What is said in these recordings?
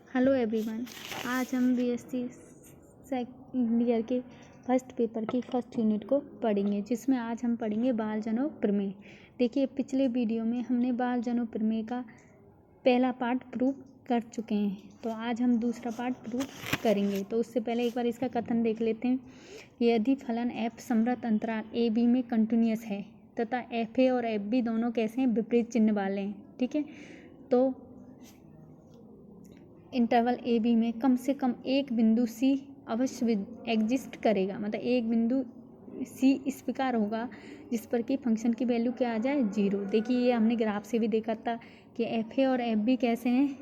Hello everyone, आज हम BSc second year के फर्स्ट पेपर की फर्स्ट यूनिट को पढ़ेंगे, जिसमें आज हम पढ़ेंगे बाल जनेऊ प्रमेय। देखिए, पिछले वीडियो में हमने बाल जनेऊ प्रमेय का पहला पार्ट प्रूव कर चुके हैं, तो आज हम दूसरा पार्ट प्रूव करेंगे। तो उससे पहले एक बार इसका कथन देख लेते हैं। यदि फलन एफ समृत अंतराल ए बी में कंटिन्यूअस है तथा एफ ए और एफ बी दोनों कैसे हैं, विपरीत चिन्ह वाले हैं। ठीक है, तो इंटरवल ए बी में कम से कम एक बिंदु सी अवश्य एग्जिस्ट करेगा। मतलब एक बिंदु सी इस प्रकार होगा जिस पर कि फंक्शन की वैल्यू क्या आ जाए, 0। देखिए, ये हमने ग्राफ से भी देखा था कि एफ ए और एफ बी कैसे हैं,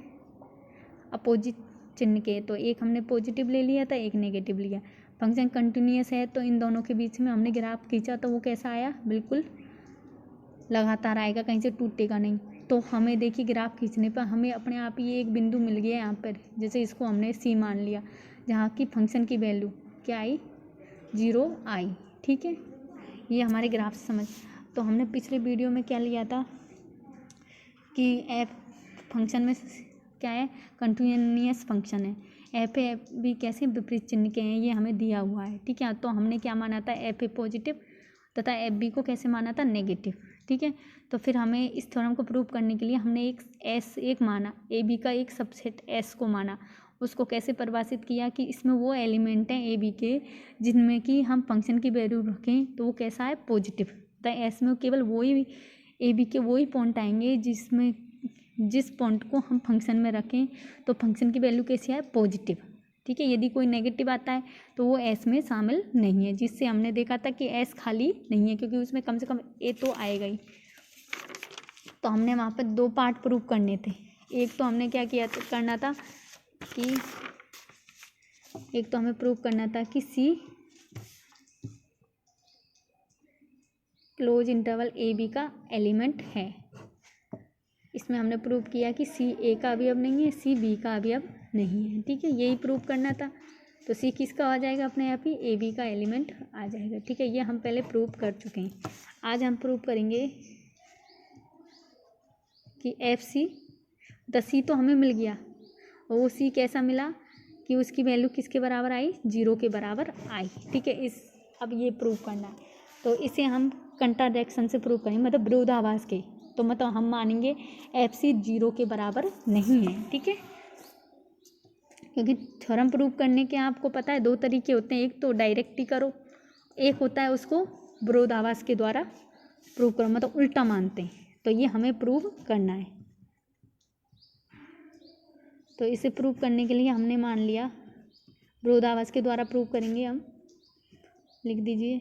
अपोजिट चिन्ह के। तो एक हमने पॉजिटिव ले लिया था, एक नेगेटिव लिया। फंक्शन कंटिन्यूअस है तो इन दोनों के बीच में हमने ग्राफ खींचा तो वो कैसा आया, बिल्कुल लगातार आएगा, कहीं से टूटेगा नहीं। तो हमें देखिए, ग्राफ खींचने पर हमें अपने आप ही एक बिंदु मिल गया यहाँ पर, जैसे इसको हमने सी मान लिया, जहाँ की फंक्शन की वैल्यू क्या आई, 0 आई। ठीक है, ये हमारे ग्राफ से समझ। तो हमने पिछले वीडियो में क्या लिया था कि एफ फंक्शन में क्या है, कंटिन्यूअस फंक्शन है। एफ ए भी कैसे विपरीत चिन्ह के हैं, ये हमें दिया हुआ है। ठीक है, तो हमने क्या माना था, एफ ए पॉजिटिव तथा एफ बी को कैसे माना था, नेगेटिव। ठीक है, तो फिर हमें इस थ्योरम को प्रूव करने के लिए हमने एक माना, ए बी का एक सबसेट एस को माना। उसको कैसे परिभाषित किया कि इसमें वो एलिमेंट हैं ए बी के जिनमें कि हम फंक्शन की वैल्यू रखें तो वो कैसा है, पॉजिटिव। तो एस में केवल वही ए बी के वही पॉइंट आएंगे जिस पॉइंट को हम फंक्शन में रखें तो फंक्शन की वैल्यू कैसी आए, पॉजिटिव। ठीक है, यदि कोई नेगेटिव आता है तो वो एस में शामिल नहीं है, जिससे हमने देखा था कि एस खाली नहीं है क्योंकि उसमें कम से कम ए तो आएगा ही। तो हमने वहाँ पर दो पार्ट प्रूव करने थे। एक तो हमने क्या किया करना था कि एक तो हमें प्रूव करना था कि सी क्लोज इंटरवल ए बी का एलिमेंट है। इसमें हमने प्रूव किया कि सी ए का अवयव नहीं है, सी बी का अवयव नहीं है। ठीक है, यही प्रूव करना था। तो सी किसका आ जाएगा, अपने आप ही ए बी का एलिमेंट आ जाएगा। ठीक है, ये हम पहले प्रूव कर चुके हैं। आज हम प्रूव करेंगे कि एफ सी, द सी तो हमें मिल गया और वो सी कैसा मिला कि उसकी वैल्यू किसके बराबर आई, 0 के बराबर आई। ठीक है, अब ये प्रूव करना है। तो इसे हम कंट्राडिक्शन से प्रूव करेंगे, मतलब विरोधाभास के। तो मतलब हम मानेंगे एफ सी 0 के बराबर नहीं है। ठीक है, क्योंकि थ्योरम प्रूव करने के आपको पता है दो तरीके होते हैं, एक तो डायरेक्ट ही करो, एक होता है उसको विरोधाभास के द्वारा प्रूव करो, मतलब उल्टा मानते हैं। तो ये हमें प्रूव करना है। तो इसे प्रूव करने के लिए हमने मान लिया विरोधाभास के द्वारा प्रूव करेंगे हम। लिख दीजिए,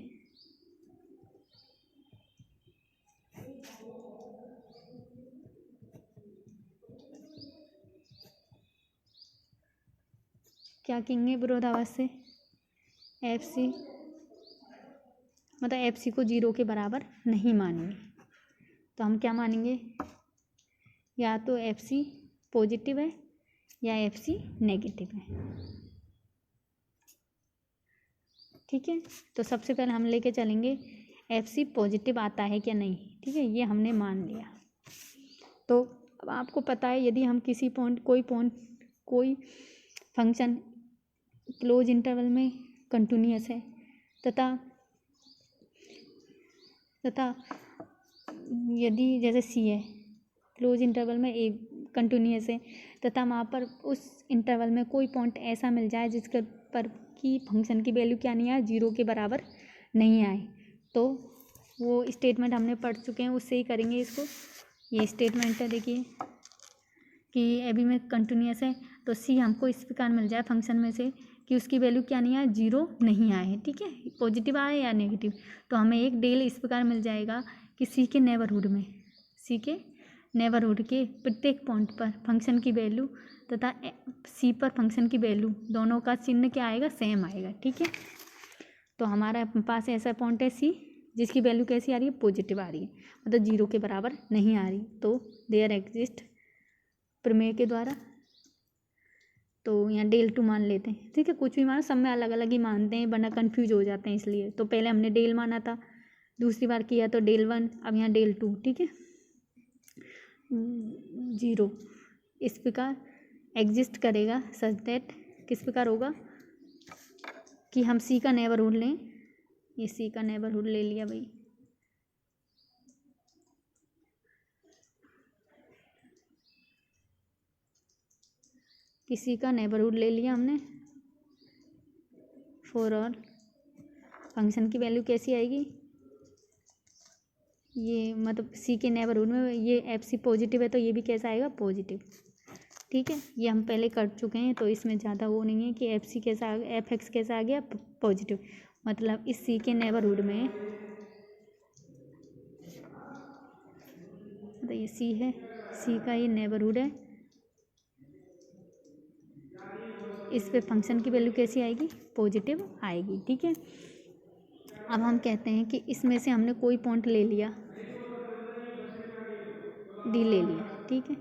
क्या कहेंगे विरोधाभास से, एफ सी मतलब एफ सी को 0 के बराबर नहीं मानेंगे। तो हम क्या मानेंगे, या तो एफ सी पॉजिटिव है या एफ सी नेगेटिव है। ठीक है, तो सबसे पहले हम लेके चलेंगे एफ सी पॉजिटिव आता है क्या नहीं। ठीक है, ये हमने मान लिया। तो अब आपको पता है, यदि हम किसी कोई फंक्शन क्लोज इंटरवल में कंटिन्यूअस है तथा यदि जैसे सी है, क्लोज इंटरवल में ए कंटिन्यूअस है तथा वहाँ पर उस इंटरवल में कोई पॉइंट ऐसा मिल जाए जिसके पर कि फंक्शन की वैल्यू क्या नहीं आए, 0 के बराबर नहीं आए, तो वो स्टेटमेंट हमने पढ़ चुके हैं, उससे ही करेंगे इसको। ये स्टेटमेंट है, देखिए कि ए बी में कंटिन्यूअस है तो सी हमको इस प्रकार मिल जाए फंक्शन में से कि उसकी वैल्यू क्या नहीं आए, 0 नहीं आए। ठीक है, पॉजिटिव आए या नेगेटिव, तो हमें एक डेल इस प्रकार मिल जाएगा कि सी के नेबरहुड के प्रत्येक पॉइंट पर फंक्शन की वैल्यू तथा सी पर फंक्शन की वैल्यू दोनों का चिन्ह क्या आएगा, सेम आएगा। ठीक है, तो हमारे पास ऐसा पॉइंट है सी जिसकी वैल्यू कैसी आ रही है, पॉजिटिव आ रही है, मतलब 0 के बराबर नहीं आ रही। तो देयर एग्जिस्ट प्रमेय के द्वारा, तो यहाँ डेल 2 मान लेते हैं। ठीक है, कुछ भी मानो, सब में अलग अलग ही मानते हैं वरना कन्फ्यूज हो जाते हैं, इसलिए। तो पहले हमने डेल माना था, दूसरी बार किया तो डेल 1, अब यहाँ डेल 2। ठीक है, 0 इस प्रकार एग्जिस्ट करेगा सच दैट किस प्रकार होगा कि हम सी का नेबरहुड लें, ये सी का नेबरहुड ले लिया भाई, किसी का नेबरहुड ले लिया हमने फॉर ऑल, फंक्शन की वैल्यू कैसी आएगी, ये मतलब सी के नेबरहुड में ये एफ सी पॉजिटिव है तो ये भी कैसा आएगा पॉजिटिव। ठीक है, ये हम पहले कर चुके हैं तो इसमें ज़्यादा वो नहीं है कि एफ सी कैसा आ गया, एफ एक्स कैसा आ गया पॉजिटिव, मतलब इस सी के नेबरहुड में, मतलब ये सी है, सी का ये नेबरहुड है, इस पे फंक्शन की वैल्यू कैसी आएगी पॉजिटिव आएगी। ठीक है, अब हम कहते हैं कि इसमें से हमने कोई पॉइंट ले लिया, डी ले लिया। ठीक है,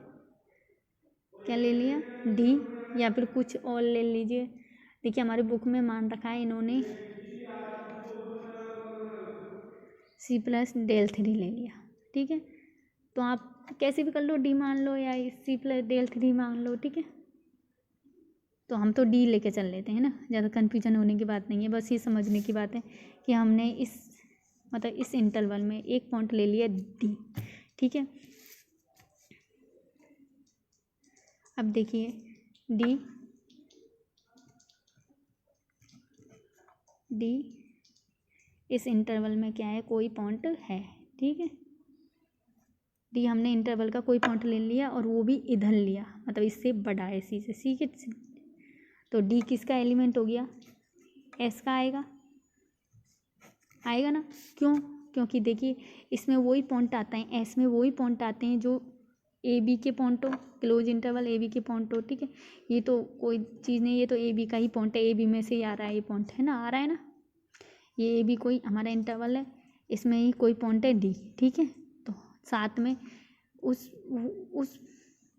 क्या ले लिया डी, या फिर कुछ और ले लीजिए। देखिए हमारे बुक में मान रखा है इन्होंने सी प्लस डेल थ्री ले लिया। ठीक है, तो आप कैसे भी कर लो, डी मान लो या सी प्लस डेल थ्री मान लो। ठीक है, तो हम तो डी लेके चल लेते हैं ना, ज़्यादा कन्फ्यूजन होने की बात नहीं है, बस ये समझने की बात है कि हमने इस मतलब इस इंटरवल में एक पॉइंट ले लिया डी। ठीक है, अब देखिए डी इस इंटरवल में क्या है, कोई पॉइंट है। ठीक है, डी हमने इंटरवल का कोई पॉइंट ले लिया और वो भी इधर लिया, मतलब इससे बड़ा है सी से, सी के, तो डी किसका एलिमेंट हो गया, एस का आएगा, आएगा ना। क्यों, क्योंकि देखिए इसमें वही पॉइंट आता है, एस में वही पॉइंट आते हैं जो ए बी के पॉइंट हो, क्लोज इंटरवल ए बी के पॉइंट हो। ठीक है, ये तो कोई चीज़ नहीं, ये तो ए बी का ही पॉइंट है, ए बी में से ही आ रहा है ये पॉइंट, है ना, आ रहा है ना, ये ए बी कोई हमारा इंटरवल है, इसमें ही कोई पॉइंट है डी। ठीक है, तो साथ में उस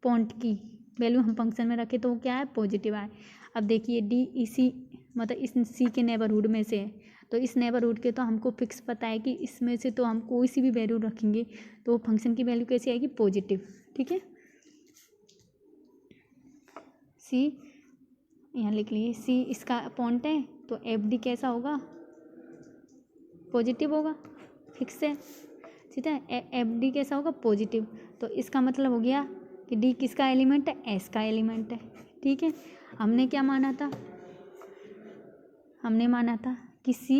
पॉइंट की वैल्यू हम फंक्शन में रखें तो वो क्या है पॉजिटिव आए। अब देखिए डी इसी मतलब इस सी के नेबरहुड में से है, तो इस नेबरहुड के तो हमको फिक्स पता है कि इसमें से तो हम कोई सी भी वैल्यू रखेंगे तो वो फंक्शन की वैल्यू कैसी आएगी पॉजिटिव। ठीक है, सी यहाँ लिख लीजिए, सी इसका पॉइंट है तो एफ डी कैसा होगा पॉजिटिव होगा, फिक्स है। ठीक है, एफ डी कैसा होगा पॉजिटिव, तो इसका मतलब हो गया कि डी किसका एलिमेंट है, एस का एलिमेंट है। ठीक है, हमने क्या माना था, हमने माना था कि सी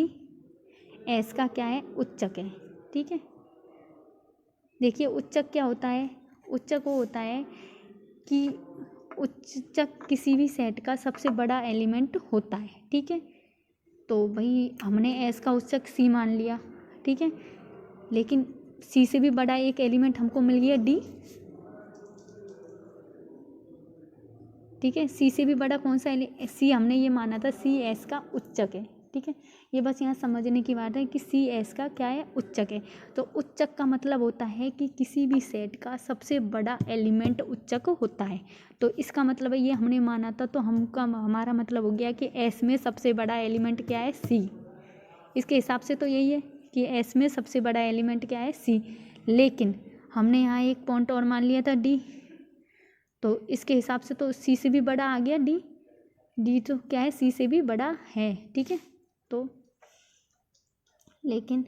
एस का क्या है उच्चक है। ठीक है, देखिए उच्चक क्या होता है, उच्चक वो होता है कि उच्चक किसी भी सेट का सबसे बड़ा एलिमेंट होता है। ठीक है, तो भाई हमने एस का उच्चक सी मान लिया। ठीक है, लेकिन सी से भी बड़ा एक एलिमेंट हमको मिल गया डी। ठीक है, सी से भी बड़ा कौन सा सी, हमने ये माना था सी एस का उच्चक है। ठीक है, ये बस यहाँ समझने की बात है कि सी एस का क्या है उच्चक है, तो उच्चक का मतलब होता है कि किसी भी सेट का सबसे बड़ा एलिमेंट उच्चक होता है। तो इसका मतलब है ये हमने माना था, तो हमारा मतलब हो गया कि एस में सबसे बड़ा एलिमेंट क्या है सी। इसके हिसाब से तो यही है कि एस में सबसे बड़ा एलिमेंट क्या है सी, लेकिन हमने यहाँ एक पॉइंट और मान लिया था डी, तो इसके हिसाब से तो सी से भी बड़ा आ गया डी, डी तो क्या है सी से भी बड़ा है। ठीक है, तो लेकिन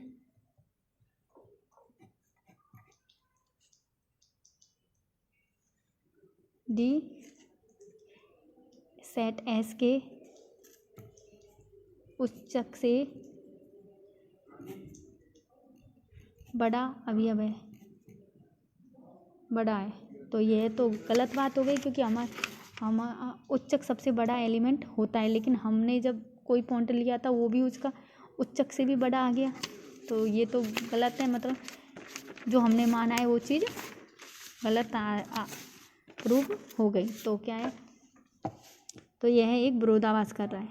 डी सेट एस के उच्चक से बड़ा अवयव है, बड़ा है, तो यह तो गलत बात हो गई, क्योंकि हम उच्चक सबसे बड़ा एलिमेंट होता है, लेकिन हमने जब कोई पॉइंट लिया था वो भी उसका उच्चक से भी बड़ा आ गया, तो ये तो गलत है, मतलब जो हमने माना है वो चीज़ गलत प्रूव हो गई। तो क्या है, तो यह एक विरोधाभास कर रहा है,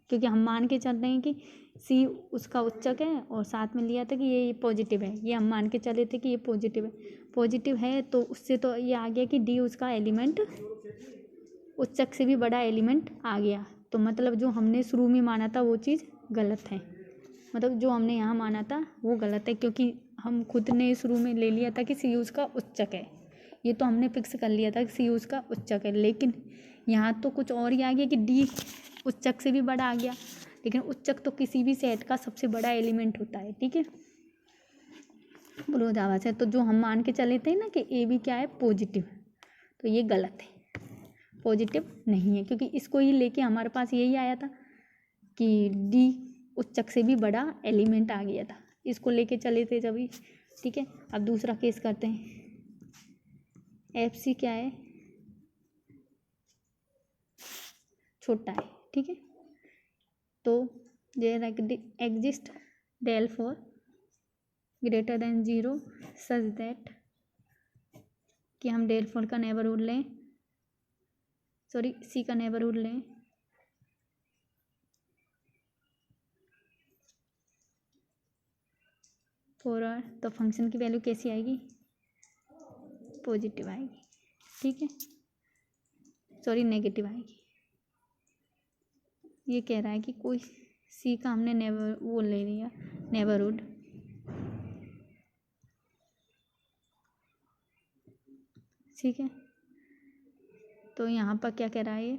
क्योंकि हम मान के चल रहे हैं कि सी उसका उच्चक है और साथ में लिया था कि ये पॉजिटिव है, ये हम मान के चले थे कि ये पॉजिटिव है, तो उससे तो ये आ गया कि डी उसका एलिमेंट उच्चक से भी बड़ा एलिमेंट आ गया, तो मतलब जो हमने शुरू में माना था वो चीज़ गलत है, मतलब जो हमने यहाँ माना था वो गलत है, क्योंकि हम खुद ने शुरू में ले लिया था कि सी उसका उच्चक है, ये तो हमने फिक्स कर लिया था कि सी उसका उच्चक है, लेकिन यहाँ तो कुछ और ही आ गया कि डी उच्चक से भी बड़ा आ गया, लेकिन उच्चक तो किसी भी सेट का सबसे बड़ा एलिमेंट होता है, ठीक है, विरोधाभास है। तो जो हम मान के चले थे ना कि ए भी क्या है, पॉजिटिव, तो ये गलत है, पॉजिटिव नहीं है, क्योंकि इसको ही लेके हमारे पास यही आया था कि डी उच्चक से भी बड़ा एलिमेंट आ गया था, इसको लेके चले थे जब भी, ठीक है। अब दूसरा केस करते हैं, एफ सी क्या है, छोटा है, ठीक है। तो there exist del for greater than 0 such that कि हम डेल फॉर का नेबरहुड लें, सॉरी सी का नेबरहुड लें फॉर आर, तो फंक्शन की वैल्यू कैसी आएगी, पॉजिटिव आएगी, ठीक है, सॉरी नेगेटिव आएगी। ये कह रहा है कि कोई सी का हमने वो ले लिया नेबरहुड, ठीक है। तो यहाँ पर क्या कह रहा है, ये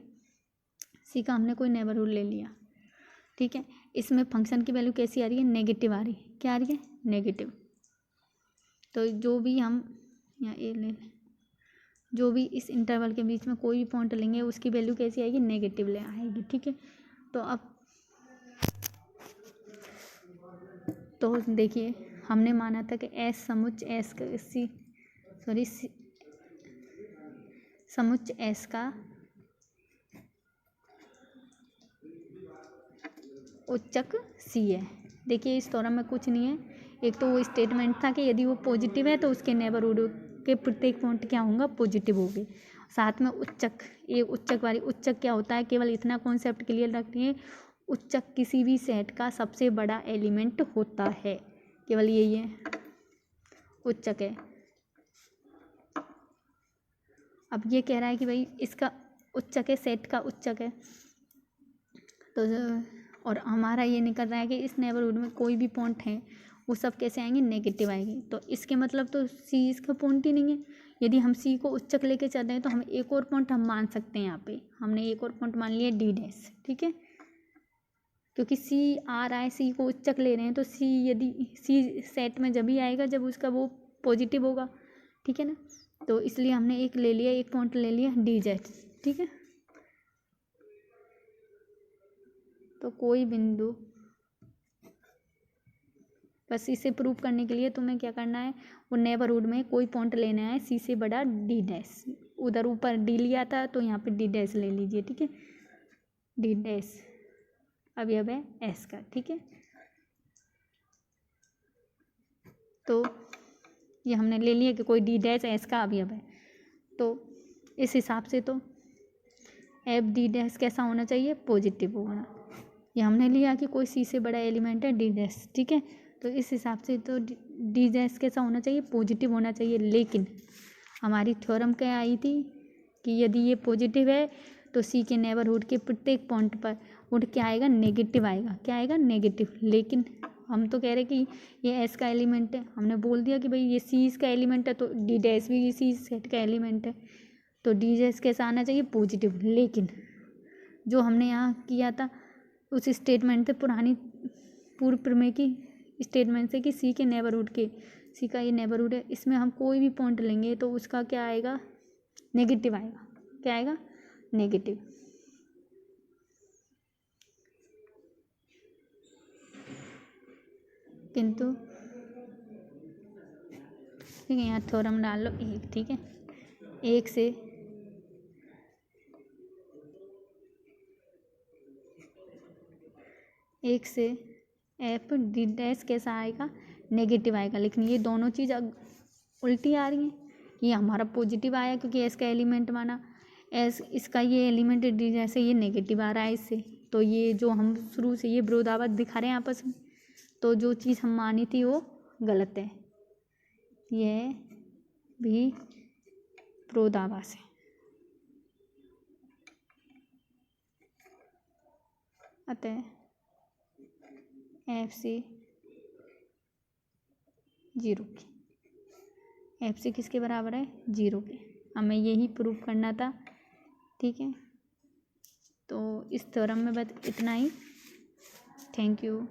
सी का हमने कोई नेबरहुड ले लिया, ठीक है। इसमें फंक्शन की वैल्यू कैसी आ रही है, नेगेटिव आ रही है, क्या आ रही है, नेगेटिव। तो जो भी हम यहाँ ए ले लें, जो भी इस इंटरवल के बीच में कोई भी पॉइंट लेंगे उसकी वैल्यू कैसी आएगी, नेगेटिव ले आएगी, ठीक है। तो अब तो देखिए हमने माना था कि एस समुच्च एस का सी सॉरी समुच्च एस का उच्चक सी है। देखिए इस थ्योरम में कुछ नहीं है, एक तो वो स्टेटमेंट था कि यदि वो पॉजिटिव है तो उसके नेबरहुड के प्रत्येक पॉइंट क्या होंगे, पॉजिटिव होंगे। साथ में उच्चक, ये उच्चक वाली, उच्चक क्या होता है, केवल इतना कॉन्सेप्ट क्लियर रखती है, उच्चक किसी भी सेट का सबसे बड़ा एलिमेंट होता है, केवल यही है, उच्चक है। अब ये कह रहा है कि भाई इसका उच्चक है, सेट का उच्चक है, तो और हमारा ये निकल रहा है कि इस नेबरहुड में कोई भी पॉइंट है वो सब कैसे आएंगे, नेगेटिव आएंगे। तो इसके मतलब तो सी इसका पॉइंट ही नहीं है। यदि हम सी को उच्चक लेके चल रहे हैं तो हम एक और पॉइंट हम मान सकते हैं, यहाँ पे हमने एक और पॉइंट मान लिया डी डैश, ठीक है, क्योंकि सी आ रहा है, सी को उच्चक ले रहे हैं, तो सी यदि सी सेट में जब ही आएगा जब उसका वो पॉजिटिव होगा, ठीक है ना। तो इसलिए हमने एक ले लिया, एक पॉइंट ले लिया डी डैश, ठीक है। तो कोई बिंदु, बस इसे प्रूव करने के लिए तुम्हें क्या करना है, वो नेबरहुड में कोई पॉइंट लेना है सी से बड़ा डी डैश, उधर ऊपर डी लिया था तो यहाँ पे डी डैश ले लीजिए, ठीक है, डी डैश अवयव है एस का, ठीक है। तो ये हमने ले लिया कि कोई डी डैश एस का अवयव है, तो इस हिसाब से तो एफ डी डैश कैसा होना चाहिए, पॉजिटिव होना। ये हमने लिया कि कोई सी से बड़ा एलिमेंट है डी डैश, ठीक है। तो इस हिसाब से तो डी डैश कैसा होना चाहिए, पॉजिटिव होना चाहिए। लेकिन हमारी थ्योरम क्या आई थी कि यदि ये पॉजिटिव है तो सी के नेबरहुड के प्रत्येक पॉइंट पर वुड क्या आएगा, नेगेटिव आएगा, क्या आएगा, नेगेटिव। लेकिन हम तो कह रहे कि ये एस का एलिमेंट है, हमने बोल दिया कि भाई ये सी इसका एलिमेंट है, तो डी डैश भी इसी सेट का एलिमेंट है, तो डी डैश कैसा आना चाहिए, पॉजिटिव। लेकिन जो हमने यहाँ किया था उस स्टेटमेंट से, पुरानी पूर्व प्रमेय की स्टेटमेंट से कि सी के नेबरहुड के, सी का ये नेबरहुड है, इसमें हम कोई भी पॉइंट लेंगे तो उसका क्या आएगा, नेगेटिव आएगा, क्या आएगा, नेगेटिव। किंतु ठीक है, यहाँ थ्योरम डाल लो एक, ठीक है, एक से एफ डी डैश कैसा आएगा, नेगेटिव आएगा। लेकिन ये दोनों चीज़ उल्टी आ रही हैं, ये हमारा पॉजिटिव आया क्योंकि एस का एलिमेंट माना, एस इसका ये एलिमेंट डी जैसे ये नेगेटिव आ रहा है इससे, तो ये जो हम शुरू से ये विरोधाभास दिखा रहे हैं आपस में, तो जो चीज़ हम मानी थी वो गलत है, यह भी विरोधाभास है। अतः एफ सी 0 की, एफ सी किसके बराबर है, 0 के। हमें यही प्रूव करना था, ठीक है। इस थ्योरम में बस इतना ही। Thank you.